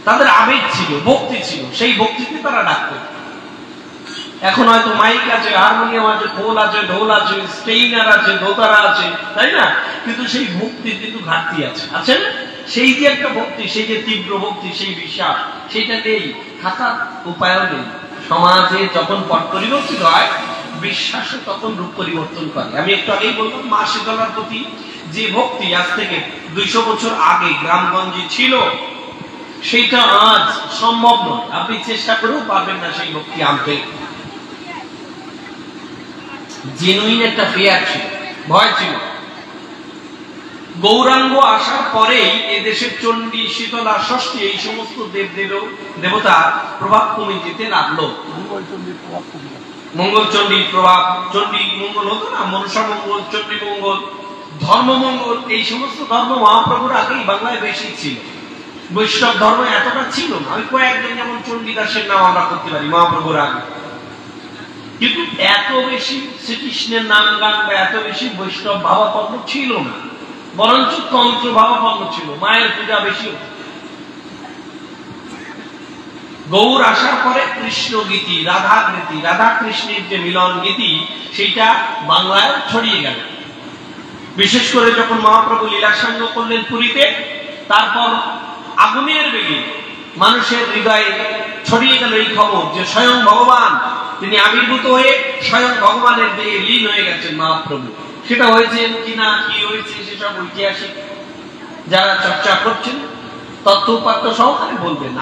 তাদের আবেগ ছিল, ভক্তি ছিল, সেই ভক্তিতে তারা ডাকতেন। এখন হয়তো মাইক আছে, হারমোনিয়াম আছে, খোল আছে, ঢোল আছে, স্টেইনার আছে, দোতারা আছে, তাই না? কিন্তু সেই ভক্তির কিন্তু ঘাটতি আছে, আছে না? সেই যে একটা ভক্তি, সেই যে তীব্র ভক্তি, সেই বিশ্বাস, সেইটা নেই, থাকার উপায়ও নেই। সমাজে যখন পট পরিবর্তিত হয়, বিশ্বাসে তখন রূপ পরিবর্তন করে। আমি একটু আগেই বললাম, মা শীতলার প্রতি যে ভক্তি আজ থেকে 200 বছর আগে গ্রামগঞ্জে ছিল, সেইটা আজ সম্ভব নয়। আপনি চেষ্টা করেও পারবেন না সেই ভক্তি আনতে। জেনুইন একটা ফিয়ার ছিল, ভয় ছিল। গৌরাঙ্গ আসার পরেই এদেশের চণ্ডী, শীতলা, ষষ্ঠী, এই সমস্ত দেবতা প্রভাব কমে যেতে লাগলো। মঙ্গল চণ্ডীর প্রভাব, চণ্ডী মঙ্গল হতো না, মনসা মঙ্গল, চণ্ডী মঙ্গল, ধর্ম মঙ্গল, এই সমস্ত ধর্ম মহাপ্রভুর আগেই বাংলায় বেশি ছিল। বৈষ্ণব ধর্ম এতটা ছিল না। আমি কয়েকজন যেমন চণ্ডীদাসের নাম আমরা করতে পারি মহাপ্রভুর আগে, কিন্তু এত বেশি শ্রীকৃষ্ণের নাম গান বা এত বেশি বৈষ্ণব ভাবাপন্ন ছিল না, বরঞ্চ তন্ত্র ভাবাপন্ন ছিল। মায়ের পূজা বেশি হতো। গৌর আসার পরে কৃষ্ণ গীতি, রাধা গীতি, রাধা কৃষ্ণের যে মিলন গীতি, সেইটা বাংলায় ছড়িয়ে গেল। বিশেষ করে যখন মহাপ্রভু লীলাসাঙ্গ করলেন পুরীতে, তারপর আগুনের বেগে মানুষের হৃদয়ে ছড়িয়ে গেল এই খবর যে স্বয়ং ভগবান, তিনি আবির্ভূত হয়ে স্বয়ং ভগবানের দিকে লীন হয়ে গেছেন মহাপ্রভু। সেটা হয়েছে কিনা, কি হয়েছে, সেসব ঐতিহাসিক যারা চর্চা করছেন তথ্য উপাত্ত সহকারে বলবেন।